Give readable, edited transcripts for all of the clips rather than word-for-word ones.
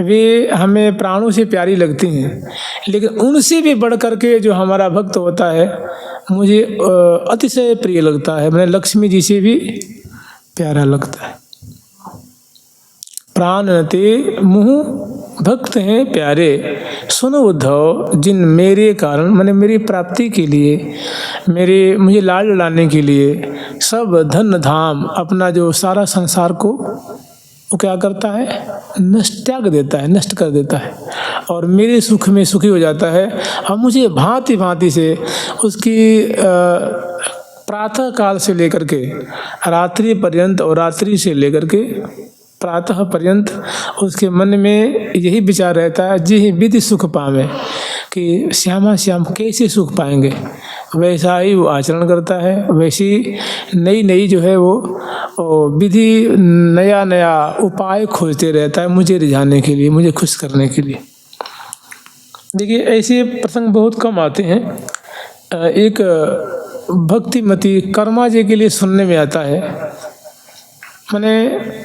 वे हमें प्राणों से प्यारी लगती हैं, लेकिन उनसे भी बढ़ करके जो हमारा भक्त होता है मुझे अतिशय प्रिय लगता है, मैंने लक्ष्मी जी से भी प्यारा लगता है। प्राण ते मुँह भक्त हैं प्यारे, सुनो उद्धव जिन मेरे कारण, मैंने मेरी प्राप्ति के लिए, मुझे लाड लड़ाने के लिए सब धन धाम अपना जो सारा संसार को वो क्या करता है, त्याग देता है, नष्ट कर देता है और मेरे सुख में सुखी हो जाता है। और मुझे भांति भांति से उसकी प्रातः काल से लेकर के रात्रि पर्यंत और रात्रि से लेकर के प्रातः पर्यंत उसके मन में यही विचार रहता है, जी विधि सुख पावे, कि श्यामा श्याम कैसे सुख पाएंगे, वैसा ही वो आचरण करता है, वैसी नई नई जो है वो विधि, नया नया उपाय खोजते रहता है मुझे रिझाने के लिए, मुझे खुश करने के लिए। देखिए ऐसे प्रसंग बहुत कम आते हैं। एक भक्तिमती कर्मा जी के लिए सुनने में आता है, माने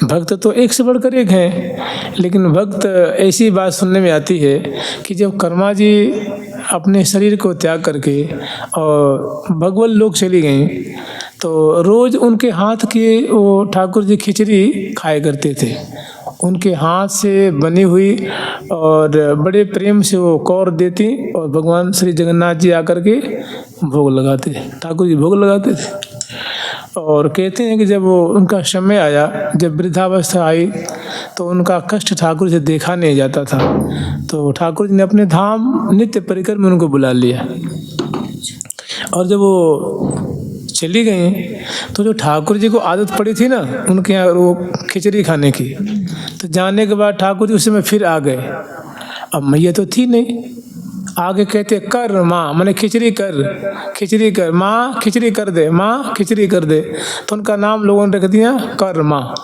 भक्त तो एक से बढ़कर एक हैं, लेकिन भक्त ऐसी बात सुनने में आती है कि जब कर्मा जी अपने शरीर को त्याग करके और भगवत लोक चली गई तो रोज उनके हाथ के वो ठाकुर जी खिचड़ी खाया करते थे, उनके हाथ से बनी हुई और बड़े प्रेम से वो कौर देती और भगवान श्री जगन्नाथ जी आकर के भोग लगाते थे, ठाकुर जी भोग लगाते थे। और कहते हैं कि जब वो उनका समय आया, जब वृद्धावस्था आई तो उनका कष्ट ठाकुर से देखा नहीं जाता था, तो ठाकुर जी ने अपने धाम नित्य परिकर में उनको बुला लिया। और जब वो चली गई तो जो ठाकुर जी को आदत पड़ी थी ना उनके यहाँ वो खिचड़ी खाने की, तो जाने के बाद ठाकुर जी उस समय फिर आ गए। अब मैया तो थी नहीं, आगे कहते कर माँ, मैंने खिचड़ी कर माँ, खिचड़ी कर दे माँ, खिचड़ी कर दे, तो उनका नाम लोगों ने रख दिया कर माँ,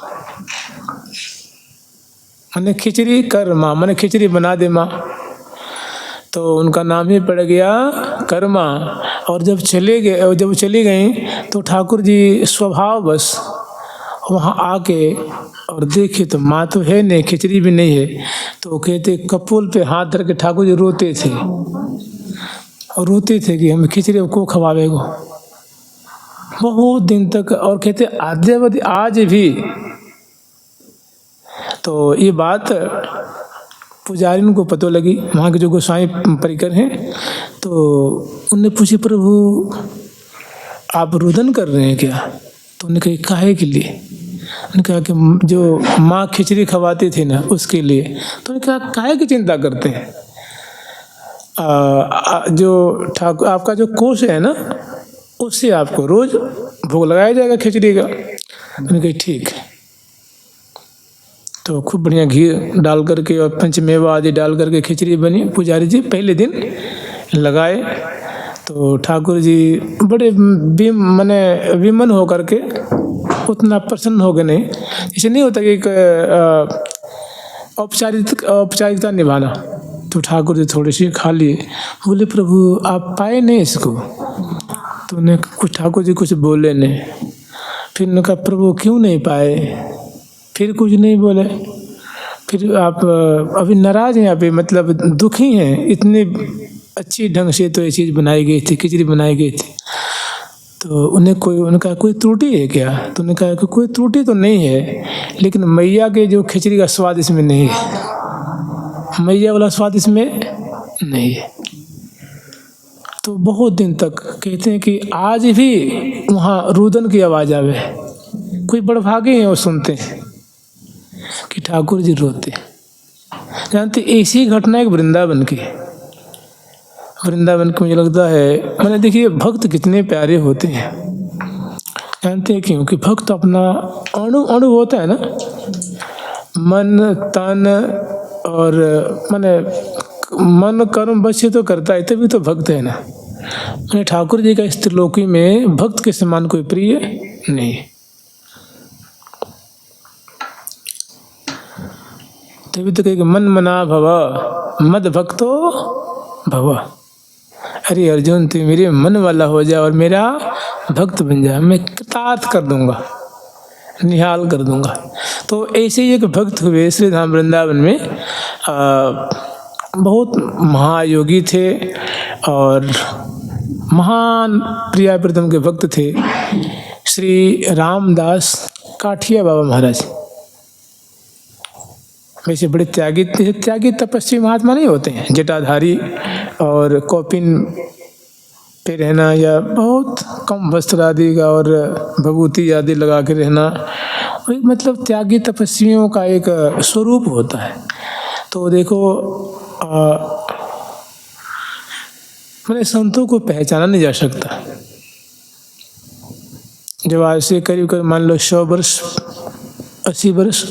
मैंने खिचड़ी कर माँ, मैंने खिचड़ी बना दे माँ, तो उनका नाम ही पड़ गया कर्मा। और जब चली गई तो ठाकुर जी स्वभाव बस वहाँ आके और देखे तो माँ तो है नहीं, खिचड़ी भी नहीं है, तो कहते कपोल पे हाथ धर के ठाकुर जी रोते थे और रोते थे कि हमें खिचड़ी को खवावेगो, बहुत दिन तक। और कहते आद्यावधि आज भी। तो ये बात पुजारी को पता लगी, वहाँ के जो गोसाई परिकर हैं, तो उनने पूछी प्रभु आप रुदन कर रहे हैं क्या? तो उन्होंने कहा काहे के लिए? उन्होंने कहा कि जो माँ खिचड़ी खवाती थी ना उसके लिए। तो उन्होंने कहा काहे की चिंता करते हैं, जो ठाकुर आपका जो कोष है ना उससे आपको रोज भोग लगाया जाएगा खिचड़ी का। उन्होंने कहा ठीक है। तो खूब बढ़िया घी डाल करके और पंचमेवा आदि डाल करके खिचड़ी बनी। पुजारी जी पहले दिन लगाए तो ठाकुर जी बड़े विमन हो करके, उतना प्रसन्न हो गए नहीं, इसे नहीं होता कि औपचारिकता निभाना। तो ठाकुर जी थोड़ी सी खा लिए, बोले प्रभु आप पाए नहीं इसको? तो उन्हें कुछ ठाकुर जी कुछ बोले नहीं। फिर उन्होंने कहा प्रभु क्यों नहीं पाए? फिर कुछ नहीं बोले। फिर आप अभी नाराज हैं, अभी मतलब दुखी हैं, इतनी अच्छी ढंग से तो ये चीज़ बनाई गई थी, खिचड़ी बनाई गई थी। तो उनका कोई त्रुटि है क्या? तो उन्होंने कहा कि कोई त्रुटि तो नहीं है, लेकिन मैया के जो खिचड़ी का स्वाद इसमें नहीं है, मैया वाला स्वाद इसमें नहीं है। तो बहुत दिन तक कहते हैं कि आज भी वहाँ रुदन की आवाज़ आवे, कोई बड़भागे हैं वो सुनते हैं कि ठाकुर जी रोते। जानते ऐसी घटना एक वृंदावन की मुझे लगता है, मैंने देखिए भक्त कितने प्यारे होते हैं। जानते हैं क्यों? कि भक्त अपना अणु होता है ना, मन तन और मन कर्म बच्चे तो करता है, तभी तो भक्त है ना। मैंने ठाकुर जी का इस त्रिलोकी में भक्त के समान कोई प्रिय नहीं। तभी तो कहेगा मन मना भव मद भक्तो भव। अरे अर्जुन तू मेरे मन वाला हो जा और मेरा भक्त बन जा, मैं कृतार्थ कर दूंगा। निहाल कर दूंगा। तो ऐसे ही एक भक्त हुए श्री धाम वृंदावन में, बहुत महायोगी थे और महान प्रिया प्रीतम के भक्त थे श्री रामदास काठिया बाबा महाराज। वैसे बड़े त्यागी तपस्वी महात्मा नहीं होते हैं, जटाधारी और कौपिन पे रहना या बहुत कम वस्त्र आदि का और भभूति आदि लगा के रहना, मतलब त्यागी तपस्वियों का एक स्वरूप होता है। तो देखो मैंने संतों को पहचाना नहीं जा सकता। जब आज से करीब मान लो 100 वर्ष 80 वर्ष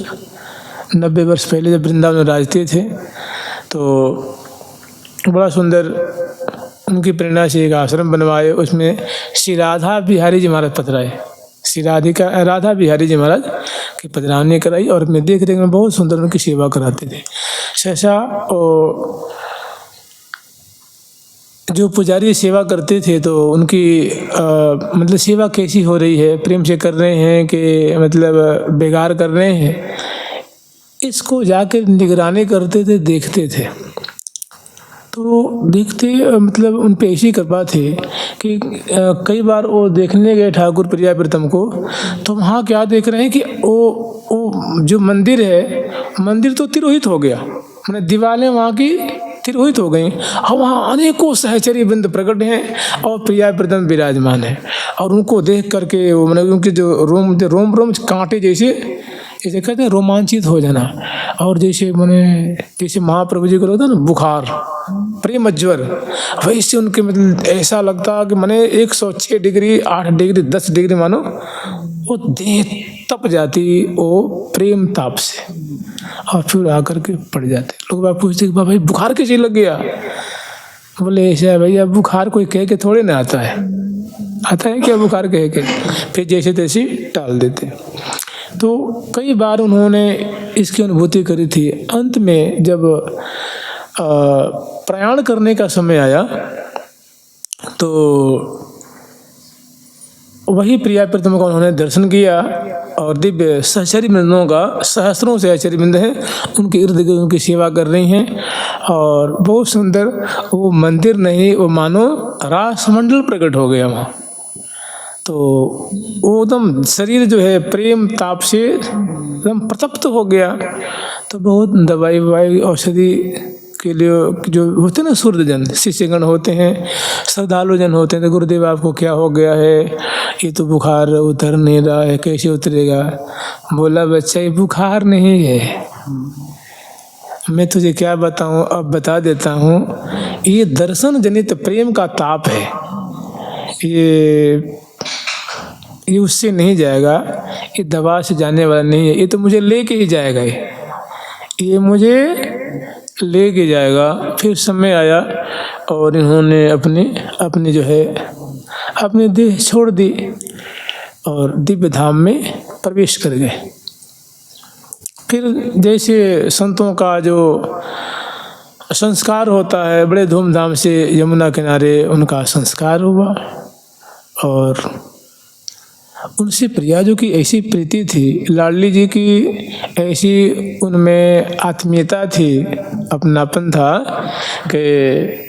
90 वर्ष पहले जब वृंदावन में राजते थे, तो बड़ा सुंदर उनकी प्रेरणा से एक आश्रम बनवाए। उसमें श्री राधा बिहारी जी महाराज पधराए, श्री राधा बिहारी जी महाराज की पधरावनी कराई और मैं देख में बहुत सुंदर उनकी सेवा कराते थे। सहसा जो पुजारी सेवा करते थे तो उनकी मतलब सेवा कैसी हो रही है, प्रेम से कर रहे हैं कि मतलब बेगार कर रहे हैं, इसको जाकर निगरानी करते थे, देखते थे। तो देखते मतलब उन पे ऐसी कृपा थी कि कई बार वो देखने गए ठाकुर प्रिया प्रीतम को, तो वहाँ क्या देख रहे हैं कि वो जो मंदिर है, मंदिर तो तिरोहित हो गया, मैंने दीवारें वहाँ की तिरोहित हो गई और वहाँ अनेकों सहचरी वृंद प्रकट हैं और प्रिया प्रीतम विराजमान है। और उनको देख करके वो मतलब उनके जो रोम कांटे जैसे कहते हैं रोमांचित हो जाना, और जैसे महाप्रभु जी को होता ना बुखार, प्रेम ज्वर, वैसे उनके मतलब ऐसा लगता कि मैंने 106 डिग्री 8 डिग्री 10 डिग्री मानो वो देह तप जाती वो प्रेम ताप से, और फिर आकर के पड़ जाते। लोग बात पूछते कि भाई बुखार कैसे लग गया? बोले ऐसा है भैया, बुखार कोई कह के थोड़े ना आता है क्या बुखार कह के, फिर जैसे तैसे टाल देते। तो कई बार उन्होंने इसकी अनुभूति करी थी। अंत में जब प्रयाण करने का समय आया तो वही प्रिया प्रीतम का उन्होंने दर्शन किया और दिव्य सहचरी वृंदों का, सहस्रों सहचरी वृंद हैं, उनके इर्द गिर्द उनकी सेवा कर रही हैं और बहुत सुंदर वो मंदिर नहीं, वो मानो रासमंडल प्रकट हो गया वहाँ। तो वो एकदम शरीर जो है प्रेम ताप से एकदम प्रतप्त हो गया। तो बहुत दवाई ववाई औषधि के लिए जो होते हैं ना सूर्यजन शिष्यगण होते हैं, श्रद्धालु जन होते हैं, तो गुरुदेव आपको क्या हो गया है, ये तो बुखार उतर नहीं रहा है, कैसे उतरेगा? बोला बच्चा ये बुखार नहीं है, मैं तुझे क्या बताऊं, अब बता देता हूँ, ये दर्शन जनित प्रेम का ताप है, ये उससे नहीं जाएगा, ये दवा से जाने वाला नहीं है, ये तो मुझे लेके ही जाएगा, ये मुझे लेके जाएगा। फिर समय आया और इन्होंने अपनी जो है अपनी देह छोड़ दी और दिव्य धाम में प्रवेश कर गए। फिर जैसे संतों का जो संस्कार होता है, बड़े धूमधाम से यमुना किनारे उनका संस्कार हुआ और उनसे प्रियाजू की ऐसी प्रीति थी, लाडली जी की ऐसी उनमें आत्मीयता थी, अपनापन था कि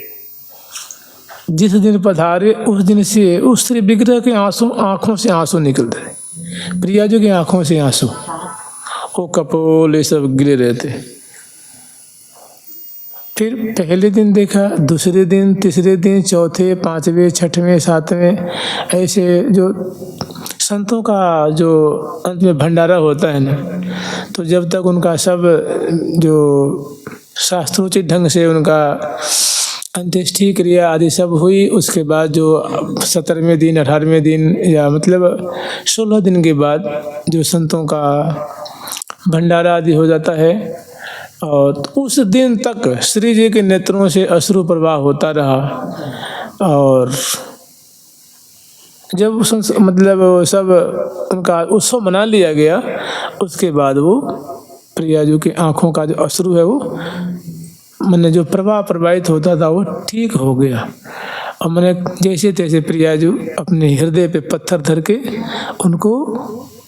जिस दिन पधारे उस दिन से उस श्री विग्रह के आंखों से आंसू निकलते थे, प्रियाजू की आंखों से आंसू, वो कपोल ये सब गिरे रहते। फिर पहले दिन देखा, दूसरे दिन, तीसरे दिन, चौथे, पांचवें, छठवें, सातवें, ऐसे जो संतों का जो अंत में भंडारा होता है ना, तो जब तक उनका सब जो शास्त्रोचित ढंग से उनका अंत्येष्टि क्रिया आदि सब हुई, उसके बाद जो 17वें दिन 18वें दिन या मतलब 16 दिन के बाद जो संतों का भंडारा आदि हो जाता है, और उस दिन तक श्री जी के नेत्रों से अश्रु प्रवाह होता रहा। और जब मतलब सब उनका उत्सव मना लिया गया, उसके बाद वो प्रियाजू की आंखों का जो अश्रु है वो मैंने जो प्रवाहित होता था वो ठीक हो गया। और मैंने जैसे तैसे प्रियाजू अपने हृदय पे पत्थर धर के उनको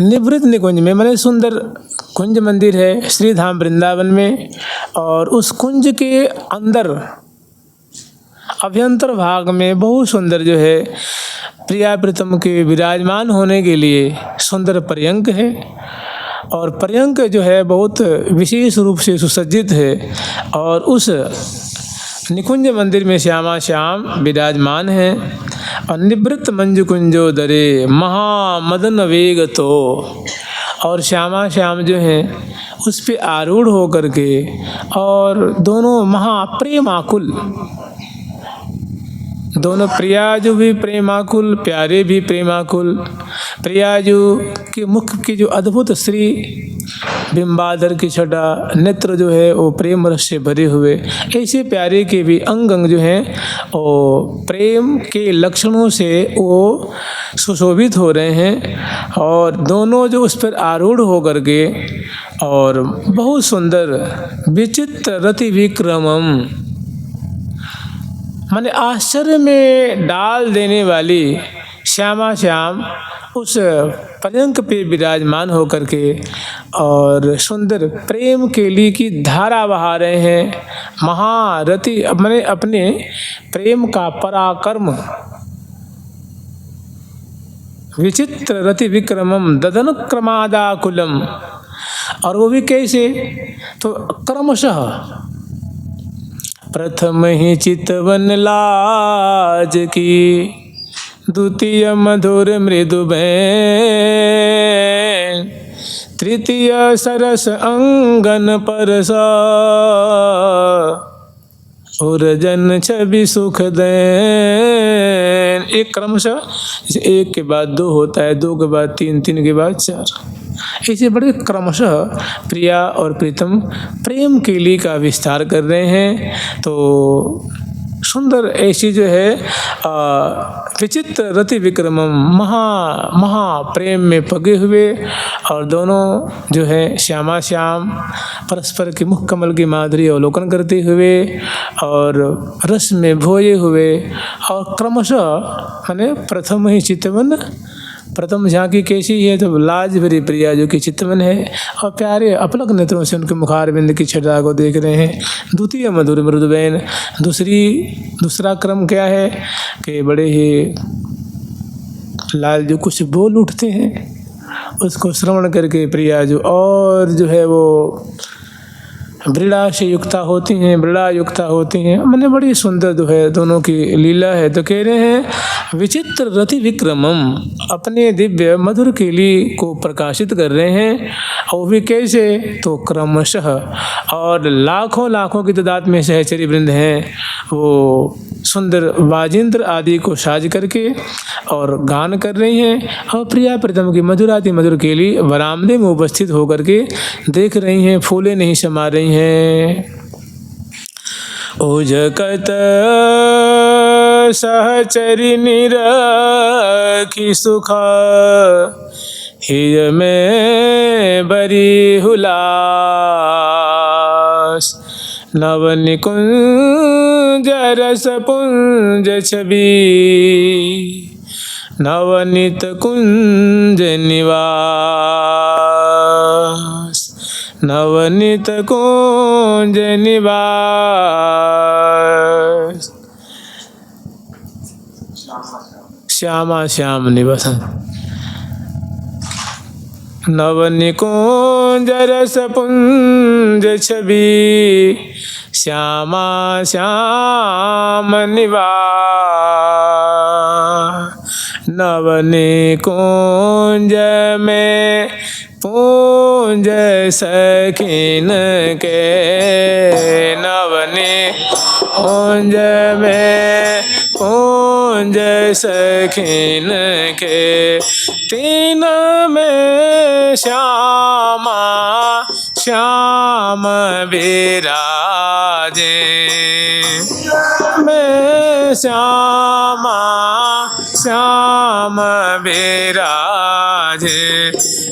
निवृत्त निकुंज में, माने सुंदर कुंज मंदिर है श्रीधाम वृंदावन में, और उस कुंज के अंदर अभ्यंतर भाग में बहुत सुंदर जो है प्रिया प्रीतम के विराजमान होने के लिए सुंदर पर्यंक है। और पर्यंक जो है बहुत विशेष रूप से सुसज्जित है, और उस निकुंज मंदिर में श्यामा श्याम विराजमान है। और निवृत्त मंजु कुंजो दरे महामदन वेग तो, और श्यामा श्याम जो हैं उस पे आरूढ़ होकर के, और दोनों महाप्रेमाकुल, दोनों प्रियाजू भी प्रेमाकुल, प्यारे भी प्रेमाकुल। प्रियाजू के मुख की जो अद्भुत श्री बिंबाधर की छटा, नेत्र जो है वो प्रेम रस से भरे हुए, ऐसे प्यारे के भी अंग अंग जो हैं वो प्रेम के लक्षणों से वो सुशोभित हो रहे हैं। और दोनों जो उस पर आरूढ़ होकर के, और बहुत सुंदर विचित्र रति विक्रमम, माने आश्चर्य में डाल देने वाली श्यामा श्याम उस पर्यंक पे विराजमान होकर के, और सुंदर प्रेम केली की धारा बहा रहे हैं। महारति माने अपने प्रेम का पराक्रम, विचित्र रति विक्रमम ददन क्रमादाकुलम, और वो भी कैसे, तो क्रमशः प्रथम ही चितवन लाज की, द्वितीय मधुर मृदु बैन, तृतीय सरस अंगन परसा, और जन छवि सुख देन। एक क्रमशः, जैसे एक के बाद दो होता है, दो के बाद तीन, तीन के बाद चार, ऐसे बड़े क्रमशः प्रिया और प्रीतम प्रेम केली का विस्तार कर रहे हैं। तो सुंदर ऐसी जो है विचित्र रति विक्रमम, महा प्रेम में पगे हुए, और दोनों जो है श्यामा श्याम परस्पर के मुख कमल की माधुरी अवलोकन करते हुए, और रस में भोए हुए, और क्रमशः माने प्रथम ही चितवन, प्रथम झांकी कैसी है, तो लाज भरी प्रिया जो कि चितवन है, और प्यारे अपलक नेत्रों से उनके मुखारविंद की छटा को देख रहे हैं। द्वितीय मधुर मृदुबैन, दूसरा क्रम क्या है कि बड़े ही लाल जो कुछ बोल उठते हैं, उसको श्रवण करके प्रिया जो और जो है वो मृड़ा से युक्ता होती हैं, मृड़ा युक्ता होती हैं, मैंने बड़ी सुंदर जो है दोनों की लीला है। तो कह रहे हैं विचित्र रति विक्रमम, अपने दिव्य मधुर केली को प्रकाशित कर रहे हैं, और भी कैसे, तो क्रमशः, और लाखों लाखों की तादाद में सहचरी वृंद हैं, वो सुंदर वाजिंत्र आदि को साज करके और गान कर रही हैं, और प्रिया प्रीतम की मधुराति मधुर केली बरामदे में उपस्थित होकर के देख रही हैं, फूले नहीं समा रही हैं। उजकत सहचरी निरखी सुख, हिय में बरी हुलास, नव निकुंज रस पुंज छवि, नवनीत कुंज निवास, नवनीत कुंज निवास, श्यामा श्याम निवास, नवनिकुंज रस पुंज छवि, श्यामा श्याम निवास, नवनिकुंज में पूंज सखीन के, नवनिकुंज में पूंज सखीन के, तीन में श्यामा श्याम विराजे, में श्यामा श्याम विराजे,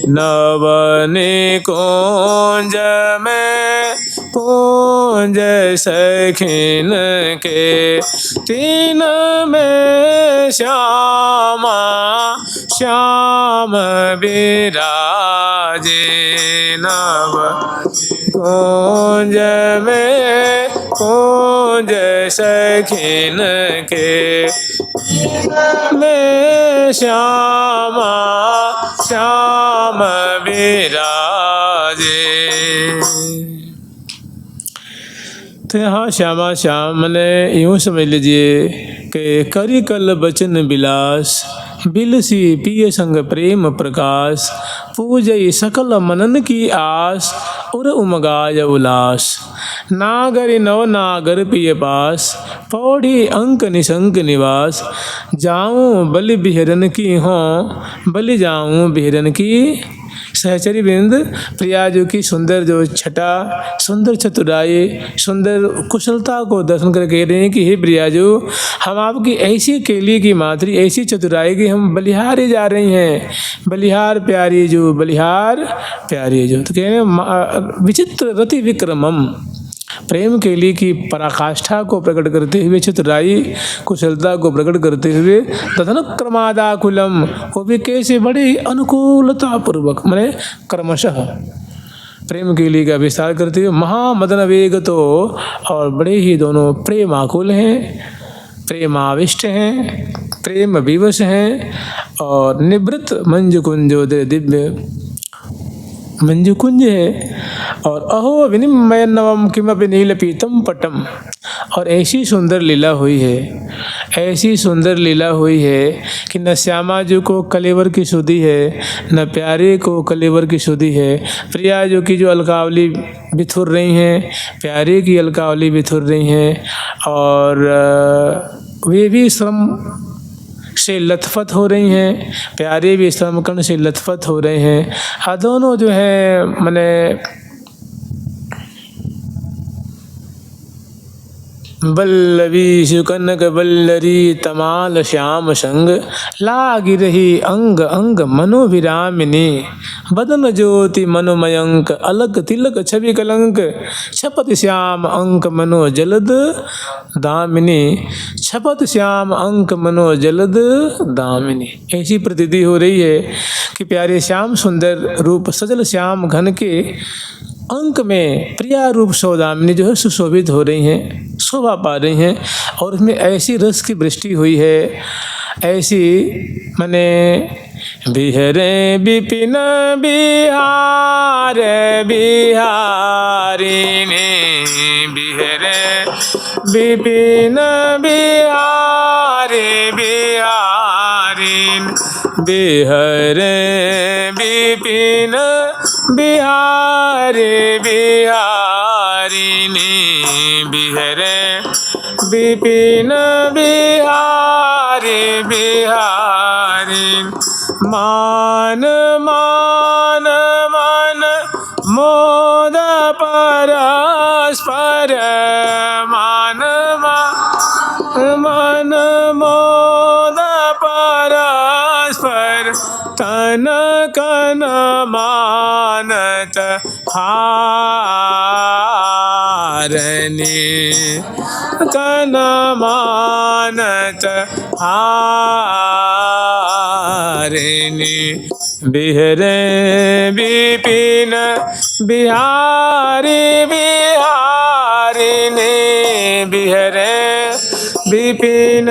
नवनिकुंज में पूंज सखीन के, तीन में श्यामा श्याम विराजे नव कुंज में कुंज सखिन के में श्यामा श्याम विराजे। तो यहाँ श्यामा श्याम मैंने यूँ समझ लीजिए कि करी कल बचन बिलास बिलसी पिय संग प्रेम प्रकाश पूजई सकल मनन की आस उर उमगाय उल्लास नागर नव नागर पिय पास पौड़ी अंक निशंक निवास जाऊं बलि बिहरन की हों बलि जाऊं बिहरन की सहचरी बिंद प्रिया जो की सुंदर जो छटा सुंदर चतुराई सुंदर कुशलता को दर्शन कर कह रहे हैं कि हे प्रिया जो हम आपकी ऐसी केली की मातृ ऐसी चतुराई की हम बलिहार जा रही हैं बलिहार प्यारी जो बलिहार प्यारी जो। तो कह रहे हैं विचित्र रति विक्रमम प्रेम केली की पराकाष्ठा को प्रकट करते हुए चतुराई कुशलता को प्रकट करते हुए तथन क्रमादाकुलम वो भी कैसे बड़े अनुकूलता पूर्वक मैंने क्रमशः प्रेम केली का विस्तार करते हुए महामदन वेग तो और बड़े ही दोनों प्रेमाकुल हैं प्रेमाविष्ट हैं प्रेम विवश हैं और निवृत्त मंजुकुंजोदय दिव्य मंजुकुंज है। और अहो विनिमय नवम किमपि नील पीतम पटम और ऐसी सुंदर लीला हुई है ऐसी सुंदर लीला हुई है कि न श्यामा जी को कलेवर की सुधि है न प्यारे को कलेवर की सुधि है। प्रिया जो की जो अलकावली बिथुर रही हैं प्यारे की अलकावली बिथुर रही हैं और वे भी श्रम से लथपथ हो रही हैं प्यारे भी श्रमकर्ण से लथपथ हो रहे हैं। दोनों जो है मैंने बल्लवी सुकनक बल्लरी तमाल श्याम संग लागी रही अंग अंग मनोविरामिनी बदन ज्योति मनोमयंक अलग तिलक छवि कलंक छपत श्याम अंक मनो जलद दामिनी छपत श्याम अंक मनो जलद दामिनी। ऐसी प्रतीति हो रही है कि प्यारे श्याम सुंदर रूप सजल श्याम घन के अंक में प्रिया रूप सौदामिनी जो है सुशोभित हो रही हैं शोभा पा रही हैं और उसमें ऐसी रस की वृष्टि हुई है ऐसी मने बिहरे बिपिन बिहार बिहारिणी बिहरे बिपिन बिहारी बिहारिणी बिहरे बिपिन बिहारी बिहारिणी बिहरे बिपिन बिहारी बिहारिणी मान मान मन मोद परस्पर मान मन मोद परस्पर तन कन मानत हारनी कन मानत हारनी बिहरे बिपिन बिहारी बिहारिणी बिहरे बिपिन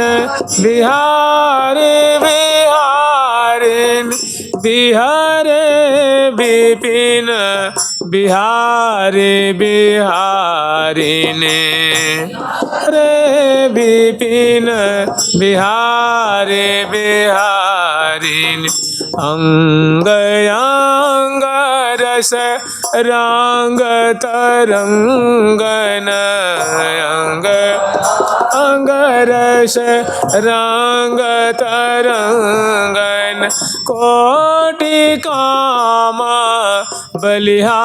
बिहारी बिहारिणी बिहरे बिपिन बिहारी बिहारिणी रे बिपिन बिहारी बिहारिणी अंग अंग रस रंग तरंगन अंग अंग रस रंग तरंगन कोटि काम बलिहारनी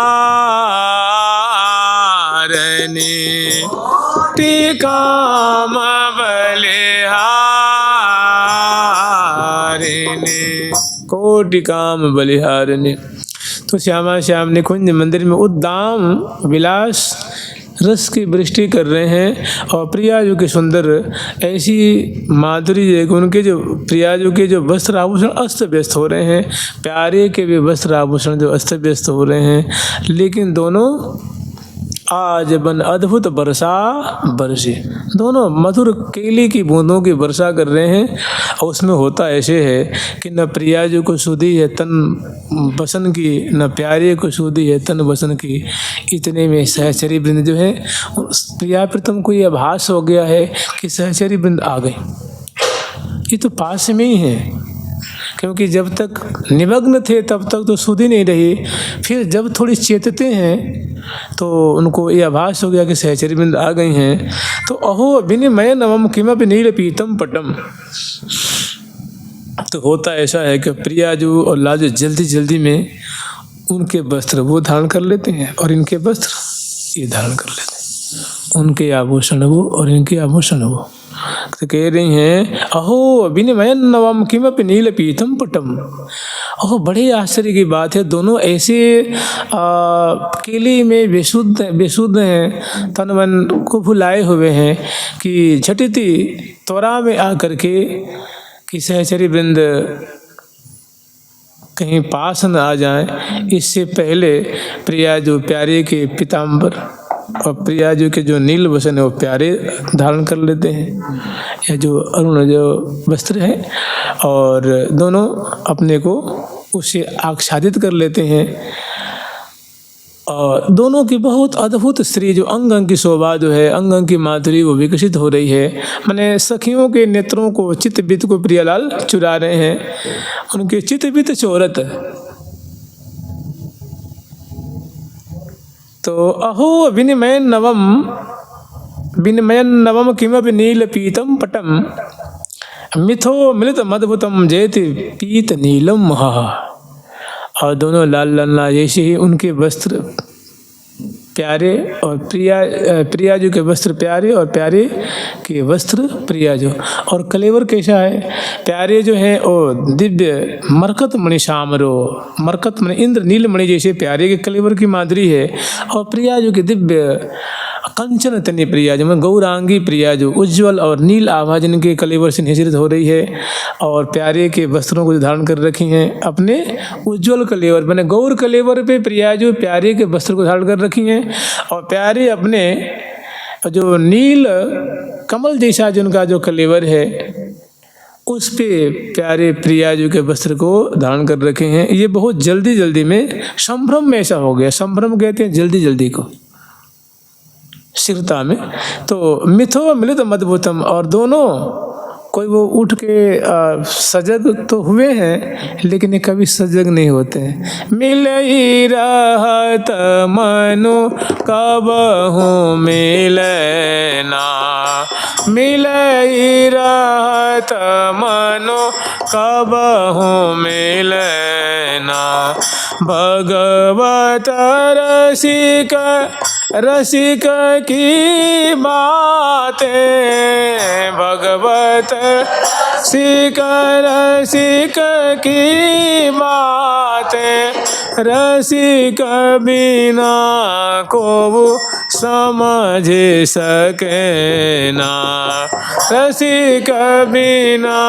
काम बलिहारिणी कोटि काम बलिहारिणी। तो श्यामा श्याम निकुंज मंदिर में उद्दाम विलास रस की वृष्टि कर रहे हैं और प्रियाजू के सुंदर ऐसी माधुरी है कि उनके जो प्रियाजू के जो वस्त्र आभूषण अस्त व्यस्त हो रहे हैं, प्यारे के भी वस्त्र आभूषण जो अस्त व्यस्त हो रहे हैं, लेकिन दोनों आज बन अद्भुत वर्षा बरसे, दोनों मधुर केली की बूंदों की वर्षा कर रहे हैं। और उसमें होता ऐसे है कि न प्रियाजू को सुधी है तन बसन की, न प्यारे को सुधी है तन बसन की। इतने में सहचरी वृंद जो है, प्रिया प्रीतम को ये आभास हो गया है कि सहचरी वृंद आ गए, ये तो पास में ही है, क्योंकि जब तक निमग्न थे तब तक तो सुधी नहीं रही। फिर जब थोड़ी चेतते हैं तो उनको ये आभास हो गया कि सहचरी वृंद आ गई हैं। तो अहो विनिमय नवम किमपि नील पीतम पटम। तो होता ऐसा है कि प्रियाजू और लाजू जल्दी जल्दी में उनके वस्त्र वो धारण कर लेते हैं और इनके वस्त्र ये धारण कर लेते हैं, उनके आभूषण वो और इनके आभूषण वो। तो कह रही हैं अहो विनिमय नवम किमपि नील पीतम पटम। ओह बड़े आश्चर्य की बात है, दोनों ऐसे केली में बेसुध हैं, तन मन को भुलाए हुए हैं कि झटिति त्वरा में आकर के कि सहचरी वृंद कहीं पास न आ जाएं, इससे पहले प्रियाजू प्यारे के पीताम्बर और प्रियाजू के जो नील वसन है वो प्यारे धारण कर लेते हैं, या जो अरुण जो वस्त्र है, और दोनों अपने को उससे आच्छादित कर लेते हैं। और दोनों की बहुत अद्भुत स्त्री जो अंग अंग की शोभा जो है, अंग अंग की माधुरी वो विकसित हो रही है। माने सखियों के नेत्रों को चित्तबित को प्रियालाल चुरा रहे हैं, उनके चित्तबित चोरत। तो अहो विनिमय नवम किमपि नील पीतम पटम मिथो मिलित मद्भुतम जयति पीत नीलम महा। और दोनों लाल लल्ला जैसे ही उनके वस्त्र प्यारे और प्रियाजू के वस्त्र प्यारे और प्यारे के वस्त्र प्रियाजू। और कलेवर कैसा है, प्यारे जो है वो दिव्य मरकत मणि श्यामरो, मरकत मणि इंद्र नीलमणि जैसे प्यारे के कलेवर की माधुरी है, और प्रियाजू की दिव्य कंचन तनि प्रियाजू में गौरांगी प्रियाजू उज्ज्वल और नील आभा जिनके कलेवर से निश्रित हो रही है। और प्यारे के वस्त्रों को धारण कर रखी हैं अपने उज्ज्वल कलेवर, मैंने गौर कलेवर पे प्रियाजू प्यारे के वस्त्र को धारण कर रखी हैं, और प्यारे अपने जो नील कमल जैसा जिनका जो कलेवर है उस पे प्यारे प्रियाजू के वस्त्र को धारण कर रखे हैं। ये बहुत जल्दी जल्दी में संभ्रम में ऐसा हो गया, संभ्रम कहते हैं जल्दी जल्दी को, शीघ्रता में। तो मिथो मिलित मद्भुतम, और दोनों कोई वो उठ के सजग तो हुए हैं लेकिन ये कभी सजग नहीं होते हैं। मिलई रहत मनु कबहु मिलना, मिलई रहत मनु कबहु मिलना। भगवत रसिक रसिक की बातें, भगवत रसिक रसिक की बातें, रसिक बिना को समझ सके ना, रसिक बिना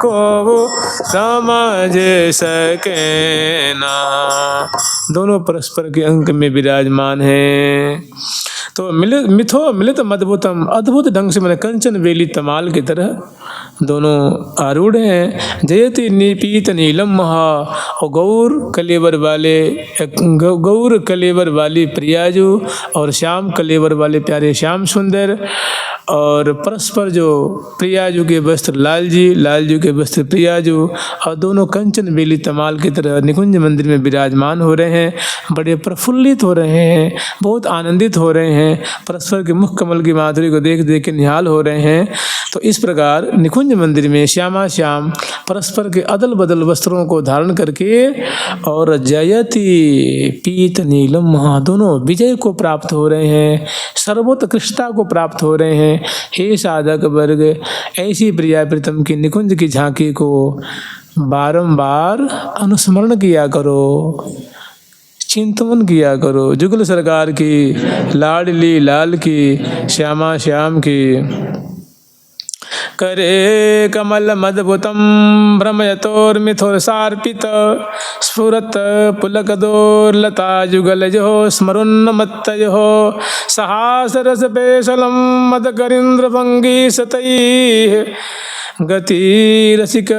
को समझ सके ना। दोनों परस्पर के अंक में विराजमान हैं। तो मिथो मिलित मद्भुतम, अद्भुत ढंग से मैंने कंचन वेली तमाल की तरह दोनों आरूढ़ हैं। जयति निपीत नीलम महा, और गौर कलेवर वाले गौर कलेवर वाली प्रियाजू और श्याम कलेवर वाले प्यारे श्याम सुंदर, और परस्पर जो प्रियाजू के वस्त्र लालजू के वस्त्र प्रियाजू, और दोनों कंचन बेली तमाल की तरह निकुंज मंदिर में विराजमान हो रहे हैं। बड़े प्रफुल्लित हो रहे हैं, बहुत आनंदित हो रहे हैं, परस्पर के मुख कमल की माधुरी को देख देख के निहाल हो रहे हैं। तो इस प्रकार निकुंज मंदिर में श्यामा श्याम परस्पर के अदल बदल वस्त्रों को धारण करके और जयति पीत नीलम महा, दोनों विजय को प्राप्त हो रहे हैं, सर्वोत्कृष्टता को प्राप्त हो रहे हैं। हे साधक वर्ग, ऐसी प्रिया प्रीतम की निकुंज की झांकी को बारंबार अनुस्मरण किया करो, चिंतन किया करो। जुगल सरकार की, लाडली लाल की, श्यामा श्याम की। करे कमल मदभुतम भ्रमयतोर्मिथुरसार्पित स्फुरत पुलकदोर्लता जुगलजो स्मरुन्नमत्तयो सहासरस पेशलम मदकरीन्द्रभंगी सतैः गति रसिक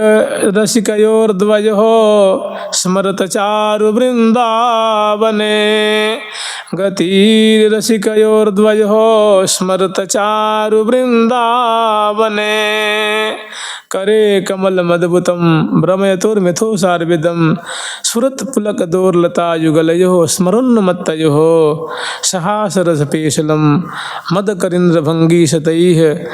रसिकयोर्द्वयोः स्मरत चारु वृंदावने। गति रसिकयोर्द्वयोः स्मरत चारु वृंदावने। करे कमल मदभुतम भ्रमयतोर्मिथो सार्विदम स्फुरत पुलकदोर्लता युगलयोः स्मरोन्नमत्तयोः सहासरस पेशलम मदकरीन्द्रभंगी सतैः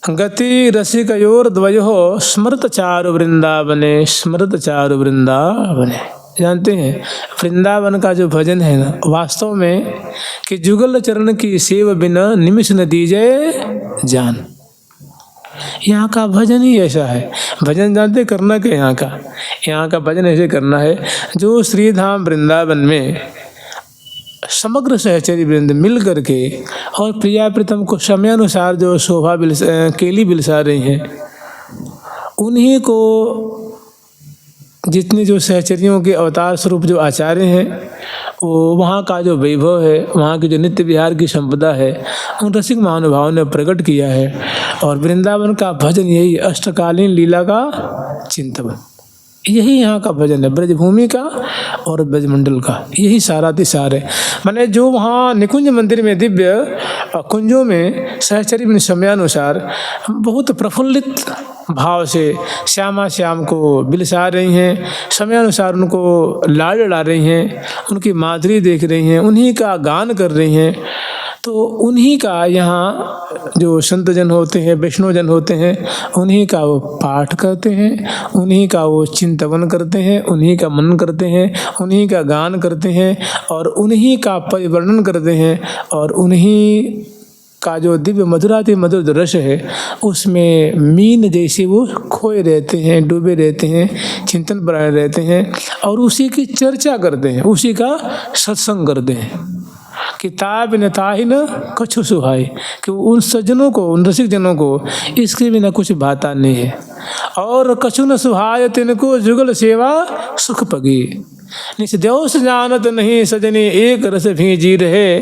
गति रसिकयोर्द्वयोः स्मृत चारु वृंदावने। स्मृत चारु वृंदावने, जानते हैं वृंदावन का जो भजन है ना, वास्तव में कि जुगल चरण की सेव बिना निमिष न दीजे जान। यहाँ का भजन ही ऐसा है। भजन जानते करना क्या यहाँ का भजन ऐसे करना है जो श्रीधाम वृंदावन में समग्र सहचरी वृंद मिल करके और प्रिया प्रीतम को समयानुसार जो शोभा केली बिलसा रही हैं, उन्हीं को जितने जो सहचरियों के अवतार स्वरूप जो आचार्य हैं, वो वहाँ का जो वैभव है, वहाँ की जो नित्य विहार की संपदा है, उन रसिक महानुभावों ने प्रकट किया है। और वृंदावन का भजन यही अष्टकालीन लीला का चिंतन, यही यहाँ का भजन है। ब्रजभूमि का और ब्रजमंडल का यही सारातिसार है। माने जो वहाँ निकुंज मंदिर में दिव्य कुंजों में सहचरी समयानुसार बहुत प्रफुल्लित भाव से श्यामा श्याम को बिलसा रही हैं, समयानुसार उनको लाड लड़ा रही हैं, उनकी माधुरी देख रही हैं, उन्हीं का गान कर रही हैं, तो उन्हीं का यहाँ जो संत जन होते हैं, वैष्णव जन होते हैं, उन्हीं का वो पाठ करते हैं, उन्हीं का वो चिंतन करते हैं, उन्हीं का मनन करते हैं, उन्हीं का गान करते हैं और उन्हीं का परिवर्णन करते हैं। और उन्हीं का जो दिव्य मधुराति मधुर रस है, उसमें मीन जैसे वो खोए रहते हैं, डूबे रहते हैं, चिंतन परायण रहते हैं और उसी की चर्चा करते हैं, उसी का सत्संग करते हैं। किताब न ताहि न कछु सुहाई, कि उन सज्जनों को, उन रसिक जनों को इसके बिना कुछ भाता नहीं है। और कछु न सुहाय तिनको जुगल सेवा सुख पगी, निस देवस जानत नहीं सजनी एक रस भी जी रहे,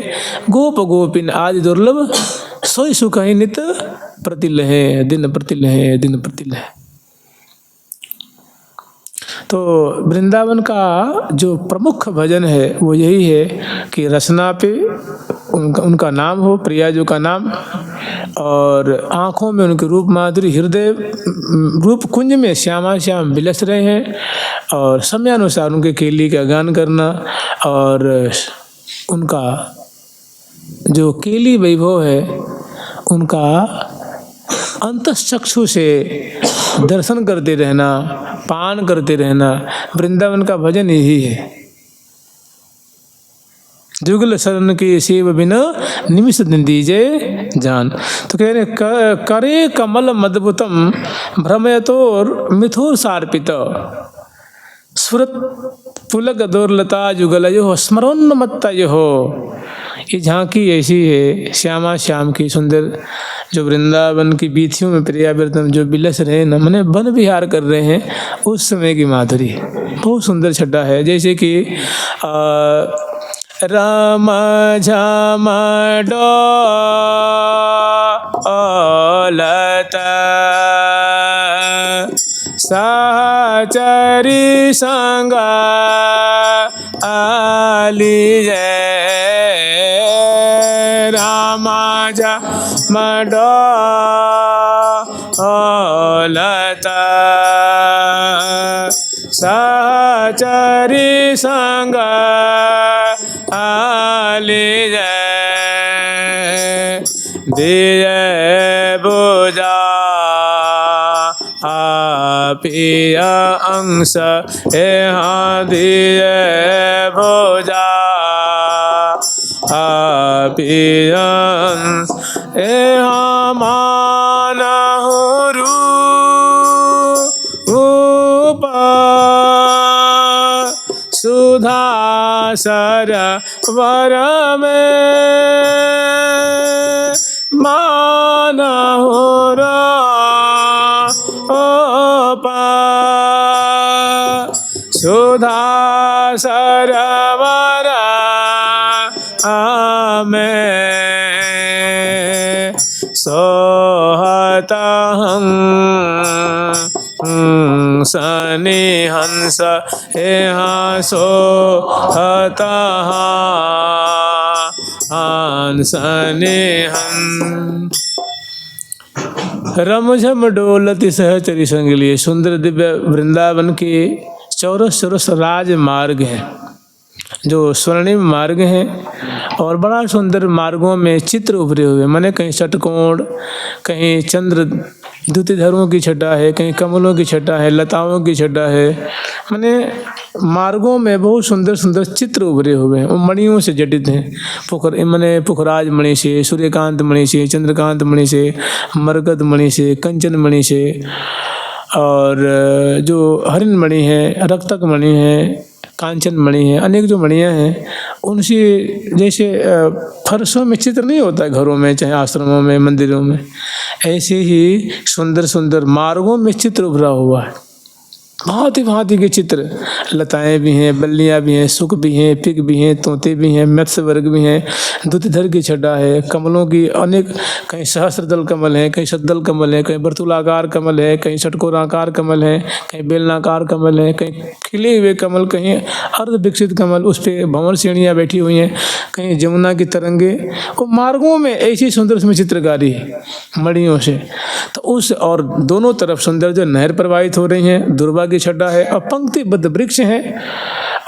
गोप गोपिन आदि दुर्लभ सोई सुख ही नित प्रतिलहे, दिन प्रतिलहे, दिन प्रतिलहे। तो वृंदावन का जो प्रमुख भजन है वो यही है कि रसना पे उनका नाम हो, प्रियाजू का नाम, और आँखों में उनके रूप माधुरी, हृदय रूप कुंज में श्यामा श्याम बिलस रहे हैं और समयानुसार उनके केली का गान करना और उनका जो केली वैभव है उनका अंतश्चक्षु से दर्शन करते रहना, पान करते रहना। वृंदावन का भजन यही है। जुगल शरण की सेव बिना निमिष दिन दीजे जान। तो कह रहे करे कमल मदभुतम भ्रमयतोर मिथुर सार्पित स्फुरत पुलक दोर्लता जुगलयो स्मरोन्नमत्तयो। ये झांकी ऐसी है श्यामा श्याम की सुंदर, जो वृंदावन की बीथियों में प्रियाव्रतम जो बिलस रहे न, मने वन विहार कर रहे हैं, उस समय की माधुरी बहुत सुंदर छटा है। जैसे कि राम झम डोलत सहचरी संग आली राम झम डोलत सहचरी संग आली दिय बुझा पिया अंश यहाँ दिय बुझा पिया यहाँ मानहु रूप सुधा सरोवर में माना हो सुधा सरोवर में सोहत सनि हंस यहाँ सोहत हंसने हंस। रमझम डोलति सहचरी संग लिए। सुंदर दिव्य वृंदावन के चौरस चौरस राजमार्ग हैं जो स्वर्णिम मार्ग हैं और बड़ा सुंदर मार्गों में चित्र उभरे हुए, माने कहीं षटकोण, कहीं चंद्र द्युतिधरों की छटा है, कहीं कमलों की छटा है, लताओं की छटा है, माने मार्गों में बहुत सुंदर सुंदर चित्र उभरे हुए हैं। वो मणियों से जटित हैं, माने पुखराज मणि से, सूर्यकांत मणि से, चंद्रकांत मणि से, मरकत मणि से, कंचन मणि से, और जो हरिण मणि है, रक्तक मणि है, कांचन मणि है, अनेक जो मणियाँ हैं उनसे, जैसे फर्शों में चित्र नहीं होता है घरों में, चाहे आश्रमों में, मंदिरों में, ऐसे ही सुंदर सुंदर मार्गों में चित्र उभरा हुआ है। भांति के चित्र, लताएं भी हैं, बल्लियां भी हैं, सुख भी हैं, पिक भी हैं, तोते भी हैं, मत्स्य वर्ग भी हैं, द्युतिधर की छटा है, कमलों की अनेक, कहीं सहस्रदल कमल है, कहीं शतदल कमल है, कहीं वर्तुलाकार कमल है, कहीं षटकोणाकार कमल है, कहीं बेलनाकार कमल है, कहीं खिले हुए कमल, कहीं अर्ध विकसित कमल, उस पर भंवर श्रेणियाँ बैठी हुई हैं, कहीं जमुना की तरंगे। वो मार्गों में ऐसी सुंदर सुंदर चित्रकारी है मणियों से। तो उस और दोनों तरफ सुंदर जो नहर प्रवाहित हो रही हैं, दुर्वा की छटा है, और पंक्तिबद्ध वृक्ष हैं,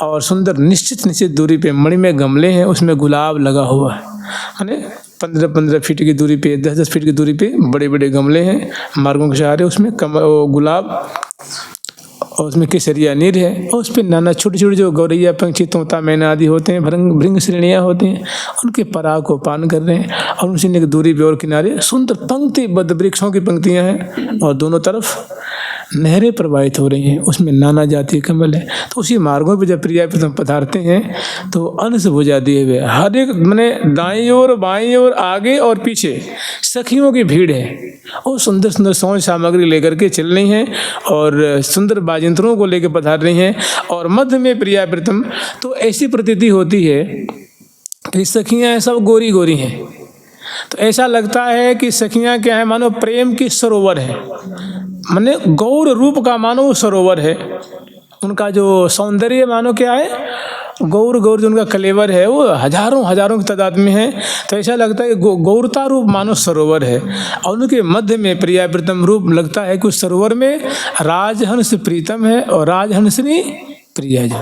और सुंदर निश्चित दूरी पे मणि में गमले हैं, उसमें गुलाब लगा हुआ है, माने 15-15 फीट की दूरी पे, 10-10 फीट की दूरी पे बड़े बड़े गमले हैं मार्गों के सहारे, उसमें गुलाब, और उसमें केसरिया नीर है, और उस पर नाना छोटे छोटे जो गौरैया, पंछी, तोता, मैना आदि होते हैं, भृंग श्रेणियाँ होती हैं, उनके पराग को पान कर रहे हैं, और उनसे एक दूरी पे और किनारे सुंदर पंक्तिबद्ध वृक्षों की पंक्तियाँ हैं, और दोनों तरफ नहरें प्रवाहित हो रही हैं, उसमें नाना जाति कमल है। तो उसी मार्गों पे जब प्रिया प्रीतम पधारते हैं तो अंश भुजा दिए हुए हर एक, मैंने दाईं ओर, बाईं ओर, आगे और पीछे सखियों की भीड़ है, और सुंदर सुंदर सौंज सामग्री लेकर के चल रही हैं, और सुंदर बाजिंत्रों को लेकर पधार रही हैं, और मध्य में प्रिया प्रीतम। तो ऐसी प्रतीति होती है कि सखियाँ सब गोरी गोरी हैं, तो ऐसा लगता है कि सखियाँ क्या है, मानो प्रेम की सरोवर है, माने गौर रूप का मानो सरोवर है, उनका जो सौंदर्य मानो क्या है, गौर जो उनका कलेवर है वो हजारों की तादाद में है। तो ऐसा लगता है गौरता रूप मानो सरोवर है, और उनके मध्य में प्रिया प्रीतम रूप लगता है कि उस सरोवर में राजहंस प्रीतम है और राजहंसनी प्रिया जो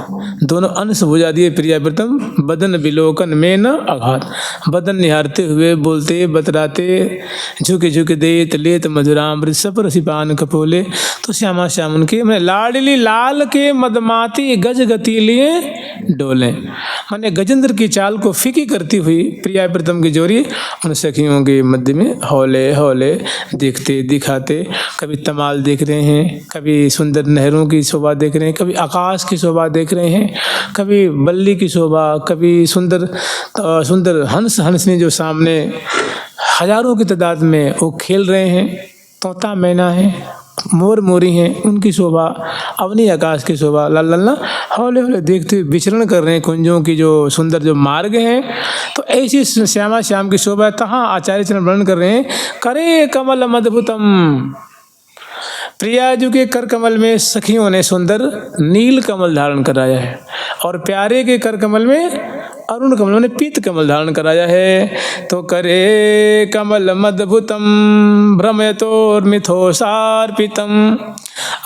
दोनों अंश भुजा दिए प्रिया प्रीतम। बदन विलोकन में न आघात, बदन निहारते हुए बोलते बतराते, झुके झुके देत लेत मधुरामृत सपर रसिपान कपोले। तो श्यामा श्याम उनके मैंने लाडली लाल के मदमाती गज गति लिए डोले, मैंने गजेंद्र की चाल को फीकी करती हुई प्रिया प्रीतम की जोरी उन सखियों के मध्य में हौले हौले देखते दिखाते, कभी तमाल देख रहे हैं, कभी सुंदर नहरों की शोभा देख रहे हैं, कभी आकाश की शोभा देख रहे हैं, कभी बल्ली की शोभा, कभी सुंदर हंसनी जो सामने हजारों की तादाद में वो खेल रहे हैं, तोता मैना है, मोर मोरी हैं, उनकी शोभा, अवनी आकाश की शोभा, लल्ला हौले हौले देखते हुए विचरण कर रहे हैं कुंजों की जो सुंदर जो मार्ग हैं। तो ऐसी श्यामा श्याम की शोभा तहाँ आचार्य चरण वर्णन कर रहे हैं। करे कमल मधुतम, प्रिया जी के कर कमल में सखियों ने सुंदर नील कमल धारण कराया है, और प्यारे के कर कमल में अरुण कमल ने पीत कमल धारण कराया है। तो करे कमल मधुतम भ्रमयतोर्मिथोसार्पितम,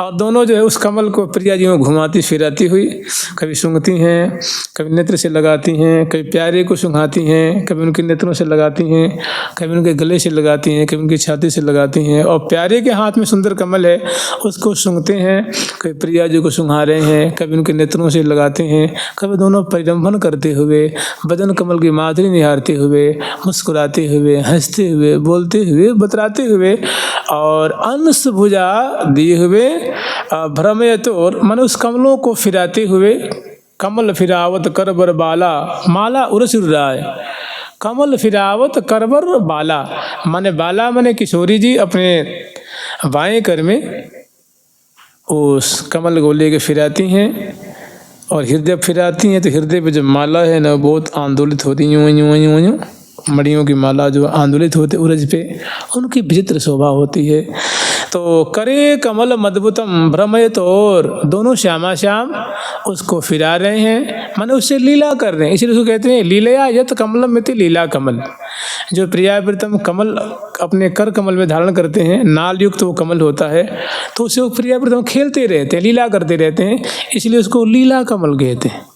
और दोनों जो है उस कमल को प्रिया जी में घुमाती फिराती हुई कभी सूंघती हैं, कभी नेत्र से लगाती हैं, कभी प्यारे को सूंघाती हैं, कभी उनके नेत्रों से लगाती हैं, कभी उनके गले से लगाती हैं, कभी उनकी छाती से लगाती हैं, और प्यारे के हाथ में सुंदर कमल है उसको सूंघते हैं, कभी प्रिया जी को सूंघा रहे हैं, कभी उनके नेत्रों से लगाते हैं, कभी दोनों परिरंभन करते हुए बदन कमल की माधुरी निहारते हुए, मुस्कुराते हुए, हंसते हुए, बोलते हुए, बतराते हुए, और अंश भुजा दिए हुए भ्रमयतोर मन उस कमलों को फिराते हुए कमल फिरावत करबर बाला, माला उरस राय। कमल फिरावत करबर बाला, माने बाला माने किशोरी जी अपने बाएं कर में उस कमल को लेके फिराती हैं, और हृदय फिराती हैं तो हृदय पे जो माला है ना बहुत आंदोलित होती, यूं यूं यूं यूं मड़ियों की माला जो आंदोलित होते उरज पे, उनकी विचित्र शोभा होती है। तो करे कमल मदबुतम भ्रमय, तो और दोनों श्यामा श्याम उसको फिरा रहे हैं, माने उससे लीला कर रहे हैं, इसलिए उसको कहते हैं लीलया यत कमलम मिति लीला कमल। जो प्रिया प्रीतम कमल अपने कर कमल में धारण करते हैं, नाल युक्त वो कमल होता है, तो उससे वो प्रिया प्रीतम खेलते रहते हैं, लीला करते रहते हैं, इसलिए उसको लीला कमल कहते हैं।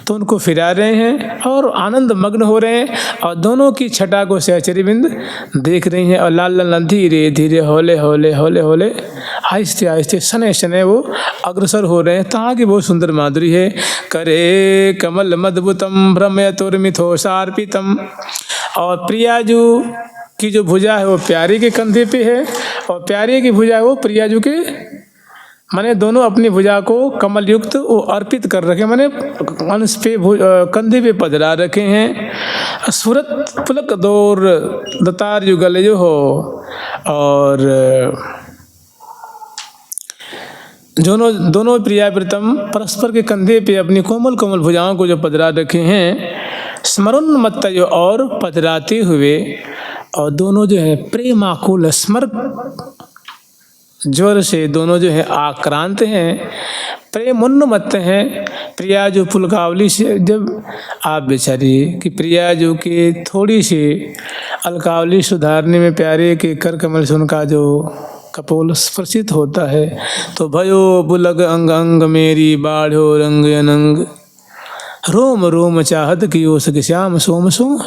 तो उनको फिरा रहे हैं और आनंद मग्न हो रहे हैं, और दोनों की छटा को सहचरी बिंद देख रही हैं, और लाल लाल धीरे धीरे हौले हौले हौले हौले आहिस्ते आहिस्ते शनै शनै वो अग्रसर हो रहे हैं। तहाँ की बहुत सुंदर माधुरी है। करे कमल मदबुतम भ्रमयतुर्मिथोषार्पितम, और प्रियाजू की जो भुजा है वो प्यारे के कंधे पे है, और प्यारे की भुजा है वो प्रियाजू के, माने दोनों अपनी भुजा को कमल युक्त वो अर्पित कर रखे, माने अंश पे कंधे पे पधरा रखे हैं। सूरत पुलक दौर दतार युगल जो हो, और दोनों प्रिया प्रीतम परस्पर के कंधे पे अपनी कोमल कोमल भुजाओं को जो पधरा रखे हैं, स्मरोन्मत्त जो और पधराते हुए, और दोनों जो है प्रेमाकुल स्मर ज्वर से दोनों जो है आक्रांत हैं, प्रेमोन्मत्त हैं। प्रिया जो पुलकावली से जब आप बेचारी कि प्रिया जो कि थोड़ी सी अलकावली सुधारने में प्यारे के कर कमल से उनका जो कपोल स्पर्शित होता है, तो भयो बुलग अंग अंग मेरी बाढ़ो रंग अनंग, रोम रोम चाहत की ओस श्याम सोम सोम।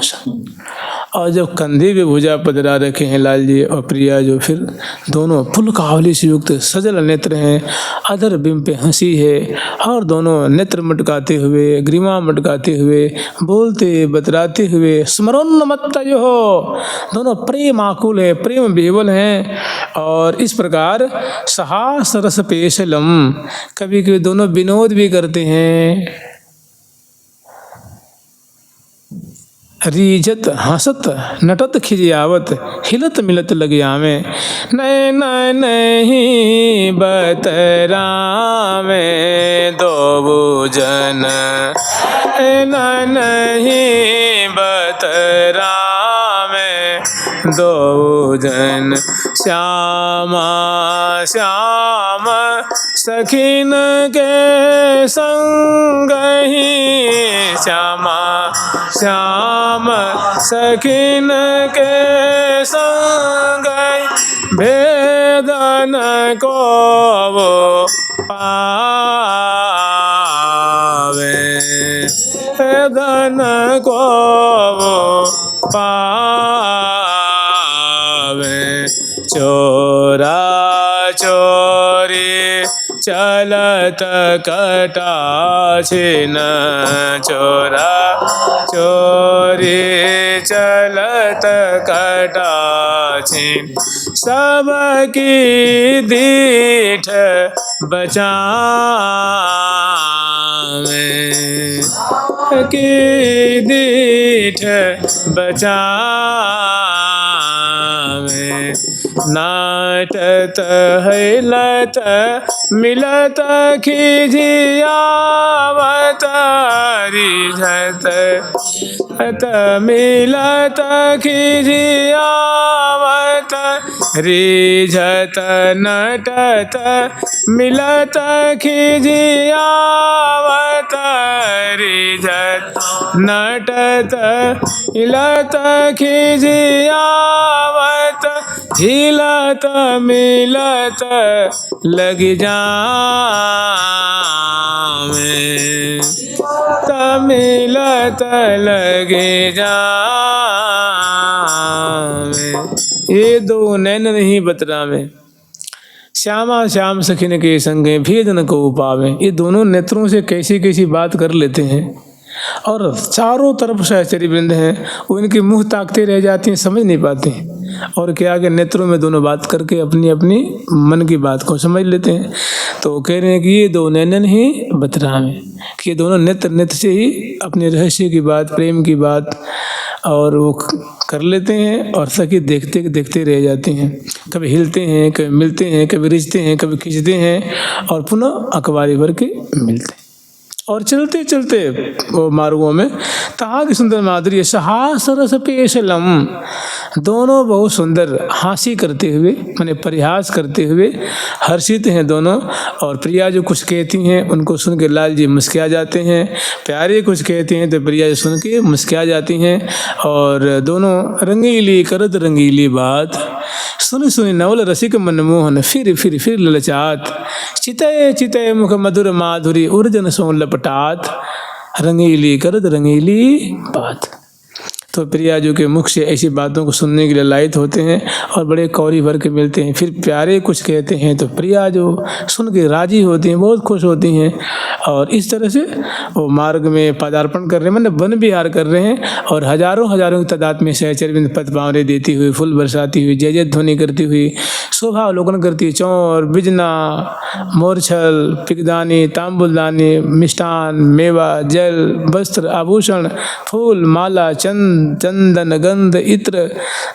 और जब कंधे पे भुजा पधरा रखे हैं लाल जी और प्रिया, जो फिर दोनों पुलकावली से युक्त सजल नेत्र हैं, अधर बिंब पे हंसी है, और दोनों नेत्र मटकाते हुए ग्रीवा मटकाते हुए बोलते बतराते हुए स्मरोन्मत्त जो हो, दोनों प्रेम आकुल है, प्रेम बेवल हैं। और इस प्रकार सहास रस पेशलम, कभी कभी दोनों विनोद भी करते हैं। रीजत हंसत नटत खिजियावत, हिलत मिलत लगियामे, नय नय नहीं बतरामे दो जन, नय नहीं बतरामे दो जन। श्यामा श्याम सखिन के संग ही, श्यामा श्याम सखिन के संग भेदन को वो पावे, भेदन को वो पावे। चोरा चोरी चलत कटा छिन, चोरा चोरी चलत कटा छिन, सबकी दीठ बचावे, की दीठ बचावे। नाटत हिलत मिलत खिजियावत, रिझत मिलत खिजियावत, रिझत नटत मिलत खिजियावत, रिझत नटत मिलत खिजियावत, हिलत मिलत लग जावे, मिलत लग जावे। ये दो नैन नहीं बतरावे, श्यामा श्याम सखिन के संगे भेद न को पावे। ये दोनों नेत्रों से कैसी कैसी बात कर लेते हैं, और चारों तरफ सहचरी वृंद हैं, वो इनके मुंह ताकते रह जाती हैं, समझ नहीं पाते हैं। और क्या कि नेत्रों में दोनों बात करके अपनी अपनी मन की बात को समझ लेते हैं। तो कह रहे हैं कि ये दो नैनन ही बतरावे, कि ये दोनों नेत्र नेत्र से ही अपने रहस्य की बात, प्रेम की बात और वो कर लेते हैं, और सखी देखते देखते रह जाती हैं। कभी हिलते हैं, कभी मिलते हैं, कभी रिझते हैं, कभी खींचते हैं और पुनः अखबारी भर के मिलते हैं। और चलते चलते वो मार्गों में तहा की सुंदर माधुर्य सहास रस पेशलम, दोनों बहुत सुंदर हंसी करते हुए, माने परिहास करते हुए हर्षित हैं दोनों। और प्रिया जो कुछ कहती हैं उनको सुन के लाल जी मुस्कुरा जाते हैं, प्यारे कुछ कहती हैं तो प्रिया जी सुन के मुस्कुरा जाती हैं। और दोनों रंगीली करत रंगीली बात, सुन सुन नवल रसिक मनमोहन फिर ललचात, चितय चितय मुख मधुर माधुरी उर्जन सो लपटात, रंगीली करत रंगीली बात। तो प्रिया जो के मुख से ऐसी बातों को सुनने के लिए लायक होते हैं और बड़े कौरी भर के मिलते हैं। फिर प्यारे कुछ कहते हैं तो प्रिया जो सुन के राजी होती हैं, बहुत खुश होती हैं। और इस तरह से वो मार्ग में पदार्पण कर रहे हैं, मतलब वन विहार कर रहे हैं। और हजारों हजारों की तादाद में सहचरविंद पद पावरे देती हुई, फूल बरसाती हुई, जय जय ध्वनि करती हुई, शोभा अवलोकन करती हुई, चौर बिजना मोरछल पिकदानी तांबुलदानी मिष्टान मेवा जल वस्त्र आभूषण फूल माला चंदन गंध इत्र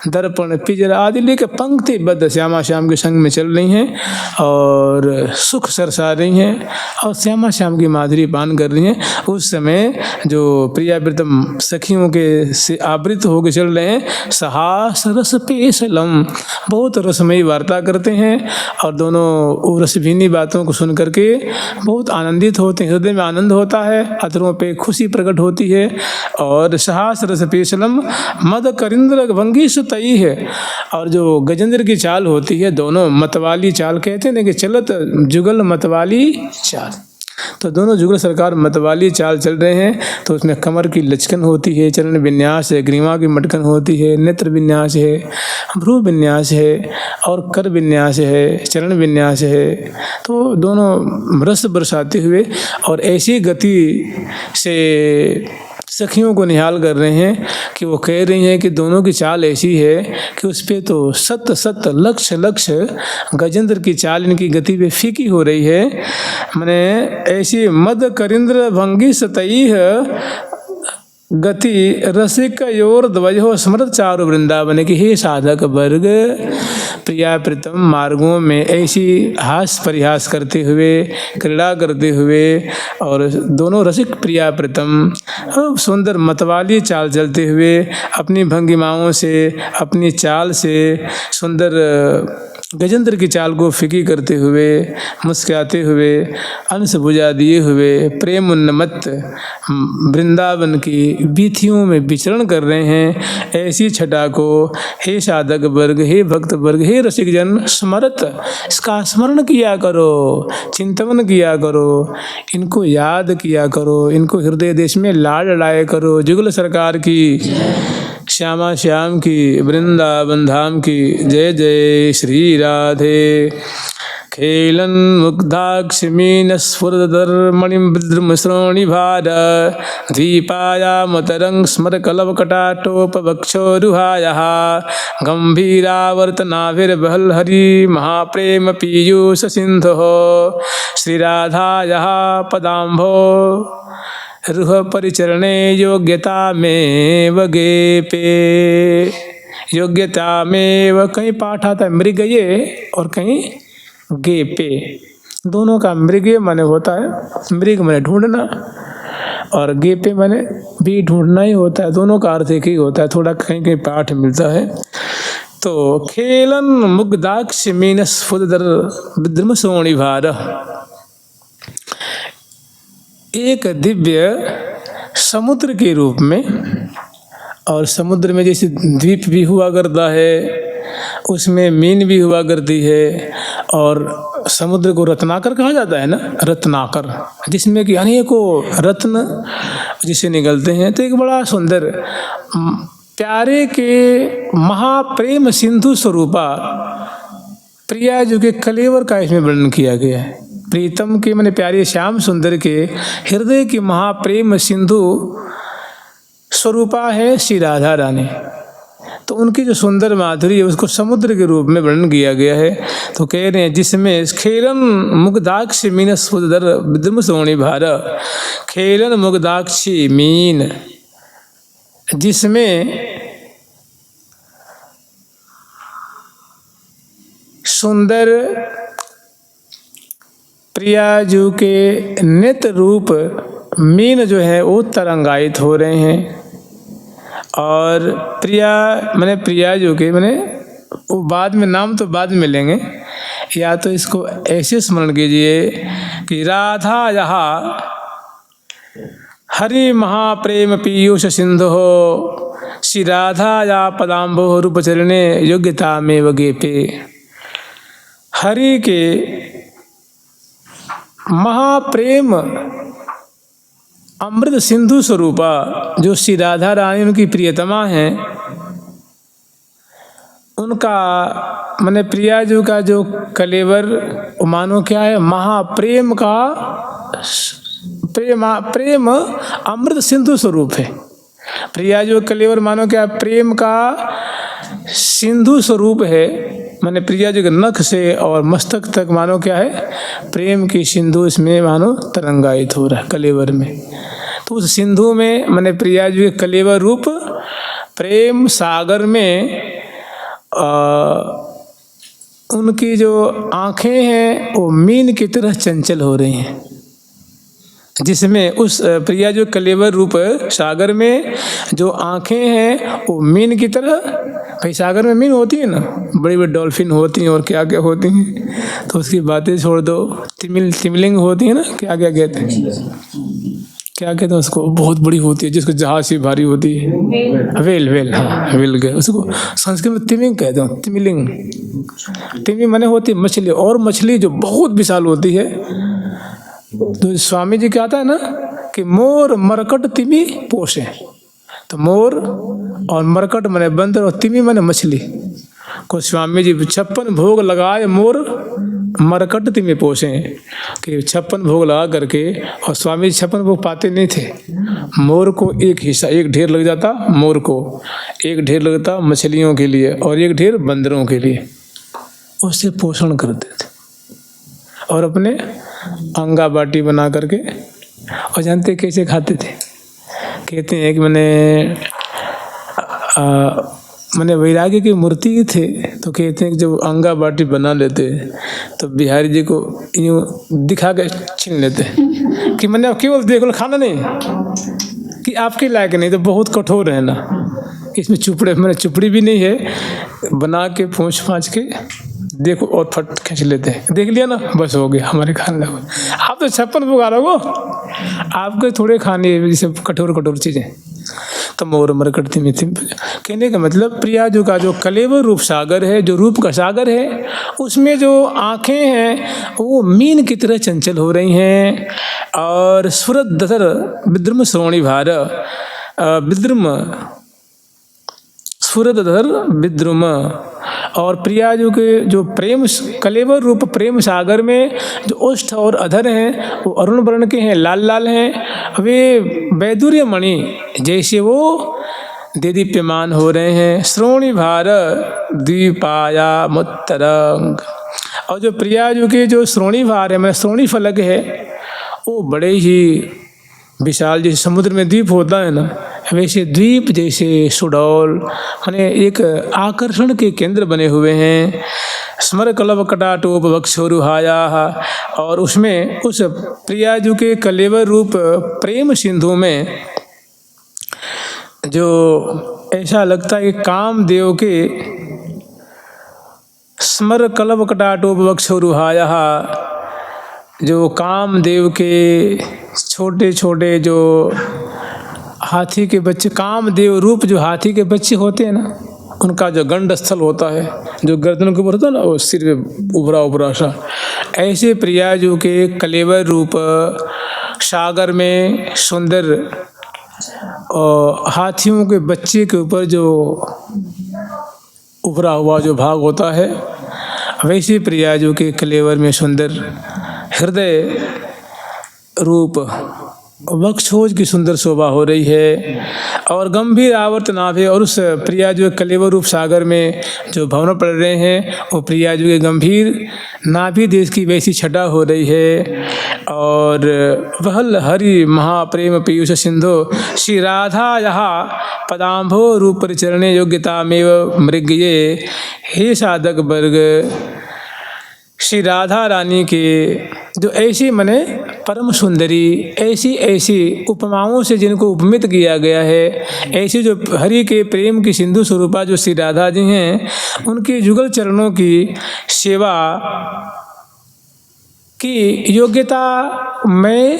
दर्पण पिजरा आदि लेकर पंक्तिबद्ध श्यामा श्याम के संग में चल रही हैं और सुख सरसा रही हैं और श्यामा श्याम की माधुरी पान कर रही हैं। उस समय जो प्रिया प्रीतम सखियों के से आवृत होकर चल रहे हैं, सहास रस पेशलम, बहुत रसमयी वार्ता करते हैं और दोनों रसभीनी बातों को सुन करके बहुत आनंदित होते हैं। हृदय में आनंद होता है, अधरों पे खुशी प्रकट होती है। और सहास रस पेशलम मद करिंद्र भंगी सुतई है, और जो गजेंद्र की चाल होती है, दोनों मतवाली चाल कहते हैं कि चलत जुगल मतवाली चाल, तो दोनों जुगल सरकार मतवाली चाल चल रहे हैं। तो उसमें कमर की लचकन होती है, चरण विन्यास है, ग्रीवा की मटकन होती है, नेत्र विन्यास है, भ्रू विन्यास है और कर विन्यास है, चरण विन्यास है। तो दोनों रस बरसाते हुए और ऐसी गति से सखियों को निहाल कर रहे हैं कि वो कह रही हैं कि दोनों की चाल ऐसी है कि उस पे तो सत सत लक्ष लक्ष गजेंद्र की चाल, इनकी गति पे फीकी हो रही है। मैंने ऐसी मद करिंद्र भंगी सतई है गति रसिक योर द्वयो स्मृत चारु वृंदावन की, हे साधक वर्ग प्रिया प्रीतम मार्गों में ऐसी हास परिहास करते हुए, क्रीड़ा करते हुए और दोनों रसिक प्रिया प्रीतम सुंदर मतवाली चाल चलते हुए अपनी भंगिमाओं से, अपनी चाल से सुंदर गजेंद्र की चाल को फीकी करते हुए, मुस्कुराते हुए, अंश बुझा दिए हुए प्रेम उन्मत्त वृंदावन की वीथियों में विचरण कर रहे हैं। ऐसी छटा को हे साधक वर्ग, हे भक्त वर्ग, हे रसिक जन स्मरत, इसका स्मरण किया करो, चिंतन किया करो, इनको याद किया करो, इनको हृदय देश में लाड लाए करो। जुगल सरकार की, श्यामा श्याम की, वृंदावन धाम की जय जय श्री राधे। खेलन मुग्धाक्षमीन स्फुरदर्मणिं विद्रुमश्रोणिभार द्वीपायामतरं स्मरकलवकटाटोपवक्षोरुहायः गम्भीरावर्तनाभिर्बहल्हरि महाप्रेम पीयूष सिन्धुः श्रीराधायाः पदाम्भो रुह परिचरणे योग्यता में वगेपे। योग्यता में व कहीं पाठ आता है मृगये और कहीं गे पे, दोनों का मृगये माने होता है मृग माने ढूंढना और गे पे माने भी ढूंढना ही होता है। दोनों का अर्थ एक ही होता है, थोड़ा कहीं कहीं पाठ मिलता है। तो खेलन मुग्धाक्ष मीनस फुदर विद्रुम सोणी भार, एक दिव्य समुद्र के रूप में, और समुद्र में जैसे द्वीप भी हुआ करता है, उसमें मीन भी हुआ करती है। और समुद्र को रत्नाकर कहा जाता है ना, रत्नाकर, जिसमें कि अनेकों रत्न जिसे निकलते हैं। तो एक बड़ा सुंदर प्यारे के महाप्रेम सिंधु स्वरूपा प्रिया जो के कलेवर का इसमें वर्णन किया गया है। प्रीतम के माने प्यारे श्याम सुंदर के हृदय की महाप्रेम सिंधु स्वरूपा है श्री राधा रानी। तो उनकी जो सुंदर माधुरी है उसको समुद्र के रूप में वर्णन किया गया है। तो कह रहे हैं जिसमें खेलन मुग्धाक्षी मीन सुदर विद्रुम सोणी भार, खेलन मुग्धाक्षी मीन, जिसमें सुंदर प्रियाजू के नित्य रूप मीन जो है वो तरंगायित हो रहे हैं। और प्रिया मैंने प्रियाजू के मैंने वो बाद में नाम तो बाद में लेंगे, या तो इसको ऐसे स्मरण कीजिए कि राधा यहाँ हरि महाप्रेम पीयूष सिंधु हो, श्री राधा या पदाम्बो रूप चरणे योग्यता में वगे पे। हरि के महाप्रेम अमृत सिंधु स्वरूपा जो श्री राधा रानी उनकी प्रियतमा हैं, उनका माने प्रियाजू का जो कलेवर मानो क्या है, महाप्रेम का प्रेम अमृत सिंधु स्वरूप है। प्रियाजू कलेवर मानो क्या, प्रेम का सिंधु स्वरूप है। माने प्रियाजू के नख से और मस्तक तक मानो क्या है, प्रेम की सिंधु इसमें मानो तरंगायित हो रहा है कलेवर में। तो उस सिंधु में माने प्रियाजू के कलेवर रूप प्रेम सागर में उनकी जो आँखें हैं वो मीन की तरह चंचल हो रही हैं, जिसमें उस प्रियाजू कलेवर रूप सागर में जो आँखें हैं वो मीन की तरह। भाई सागर में मीन होती है ना, बड़ी बड़ी डॉल्फिन होती हैं और क्या क्या होती हैं, तो उसकी बातें छोड़ दो। तिमिलिंग होती है ना, क्या क्या कहते हैं, क्या कहते हैं उसको, बहुत बड़ी होती है जिसको जहाज से भारी होती है, वेल हाँ वेल गए, उसको संस्कृत में तिमिंग कहते हैं, तिमिलिंग। तिमिंग माने होती है मछली, और मछली जो बहुत विशाल होती है। तो स्वामी जी कहता है ना कि मोर मरकट तिमी पोषे, तो मोर और मरकट माने बंदर और तिमी माने मछली को स्वामी जी 56 भोग लगाए मोर मरकट तिमी पोषे, कि 56 भोग लगा करके, और स्वामी जी 56 भोग पाते नहीं थे। मोर को एक हिस्सा, एक ढेर लग जाता, मोर को एक ढेर लगता मछलियों के लिए और एक ढेर बंदरों के लिए, उससे पोषण करते थे और अपने अंगा बाटी बना करके। और जानते कैसे खाते थे, कहते हैं कि मैंने वैराग्य की मूर्ति थे, तो कहते हैं कि जब अंगा बाटी बना लेते तो बिहारी जी को यूँ दिखा के छीन लेते कि मैंने अब केवल देख लो, खाना नहीं कि आपके लायक नहीं, तो बहुत कठोर है ना, इसमें चुपड़े मैंने चुपड़ी भी नहीं है, बना के पूंछ फाँच के देखो और फट खींच लेते हैं, देख लिया ना बस हो गया हमारे खाने लगे। आप तो 56 भोग आ रहे हो, आपके थोड़े खाने जैसे कठोर कठोर चीज़ें। तो मोर मरकट तिमी कहने का मतलब प्रियाजू का जो कलेवर रूप सागर है, जो रूप का सागर है, उसमें जो आँखें हैं वो मीन की तरह चंचल हो रही हैं। और सुरत दधर विद्रुम श्रोणी भार, विद्रुम सुरत दधर विद्रुम, और प्रियाजू के जो प्रेम कलेवर रूप प्रेम सागर में जो ओष्ठ और अधर हैं वो अरुण वर्ण के हैं, लाल लाल हैं। वे वैदुर्य मणि जैसे वो देदीप्यमान हो रहे हैं। श्रोणी भार द्वीपाया मुत्तरंग, और जो प्रियाजू के जो श्रोणी भार है, मैं श्रोणी फलक है, वो बड़े ही विशाल, जैसे समुद्र में द्वीप होता है ना, वैसे द्वीप जैसे सुडौल माने एक आकर्षण के केंद्र बने हुए हैं। स्मर कलव कटाटोप वक्षोरुहाया, और उसमें उस प्रियाजू के कलेवर रूप प्रेम सिंधु में जो ऐसा लगता है कि कामदेव के स्मर कलव कटाटोप वक्षोरुहाया, जो कामदेव के छोटे छोटे जो हाथी के बच्चे, कामदेव रूप जो हाथी के बच्चे होते हैं ना, उनका जो गंड स्थल होता है, जो गर्दन के ऊपर होता है ना, वो सिर में उभरा उभरा सा, ऐसे प्रियाजू के कलेवर रूप सागर में सुंदर और हाथियों के बच्चे के ऊपर जो उभरा हुआ जो भाग होता है, वैसे प्रियाजू के कलेवर में सुंदर हृदय रूप वक्षोज की सुंदर शोभा हो रही है और गंभीर आवर्त नाभ है। और उस प्रिया जो कलेवर रूप सागर में जो भंवर पड़ रहे हैं, वो प्रिया जो के गंभीर नाभि देश की वैसी छटा हो रही है। और वहल हरि महाप्रेम पीयूष सिंधु श्री राधा यहाँ पदाम्भो रूप परिचरणे योग्यतामेव मृग्ये। हे साधक वर्ग, श्री राधा रानी के जो ऐसी मने परम सुंदरी, ऐसी ऐसी उपमाओं से जिनको उपमित किया गया है, ऐसी जो हरि के प्रेम की सिंधु स्वरूपा जो श्री राधा जी हैं, उनके जुगल चरणों की सेवा की योग्यता मैं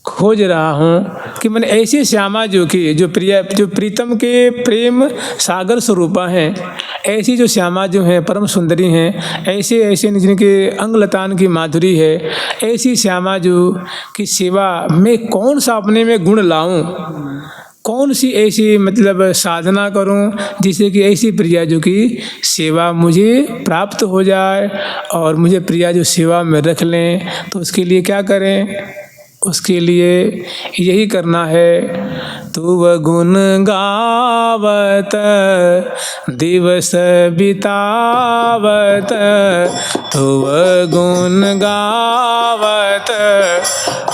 खोज रहा हूँ कि मैंने ऐसी श्यामा जो कि जो प्रीतम के प्रेम सागर स्वरूपा हैं, ऐसी जो श्यामा जो हैं परम सुंदरी हैं, ऐसे ऐसे जिनके अंगलतान की माधुरी है, ऐसी श्यामा जो की सेवा मैं कौन सा अपने में गुण लाऊं, कौन सी ऐसी मतलब साधना करूं जिससे कि ऐसी प्रिया जो की सेवा मुझे प्राप्त हो जाए और मुझे प्रिया जो सेवा में रख लें। तो उसके लिए क्या करें? उसके लिए यही करना है, तुव गुण गावत दिवस बितावत, तुव गुण गावत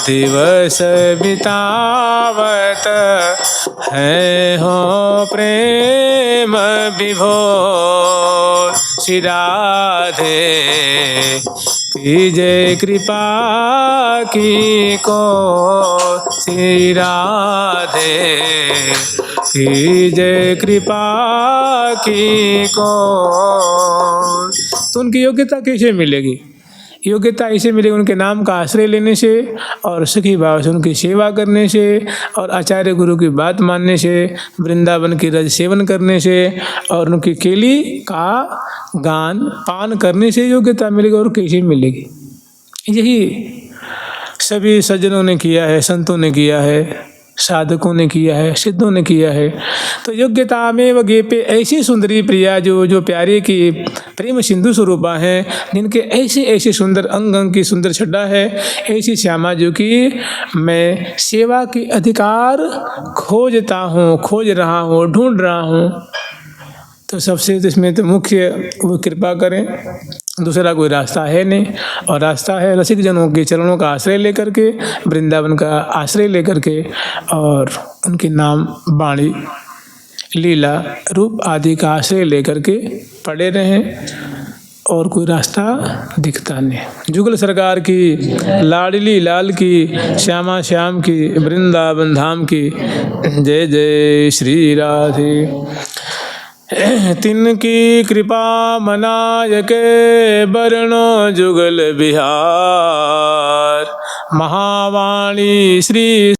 दिवस बितावत, है हो प्रेम विभोर श्री राधे कीजय कृपा की को श्री राधे कीजय कृपा की को। तो उनकी योग्यता कैसे मिलेगी? योग्यता ऐसे मिलेगी उनके नाम का आश्रय लेने से और सखी भाव से उनकी सेवा करने से और आचार्य गुरु की बात मानने से, वृंदावन की रज सेवन करने से और उनकी केली का गान पान करने से योग्यता मिलेगी। और कैसे मिलेगी? यही सभी सज्जनों ने किया है, संतों ने किया है, साधकों ने किया है, सिद्धों ने किया है। तो योग्यता में व गे पे ऐसी सुंदरी प्रिया जो प्यारे की प्रेम सिंधु स्वरूपा हैं, जिनके ऐसे ऐसे सुंदर अंग अंग की सुंदर छटा है, ऐसी श्यामा जो कि मैं सेवा की अधिकार खोजता हूँ, खोज रहा हूँ, ढूंढ रहा हूँ। तो सबसे इसमें तो मुख्य वो कृपा करें, दूसरा कोई रास्ता है नहीं। और रास्ता है रसिक जनों के चरणों का आश्रय लेकर के, वृंदावन का आश्रय लेकर के और उनके नाम वाणी लीला रूप आदि का आश्रय लेकर के पड़े रहें और कोई रास्ता दिखता नहीं। जुगल सरकार की, लाडली लाल की, श्यामा श्याम की, वृंदावन धाम की जय जय श्री राधे। तिनकी कृपा मनायक बरनो जुगल बिहार, महावाणी श्री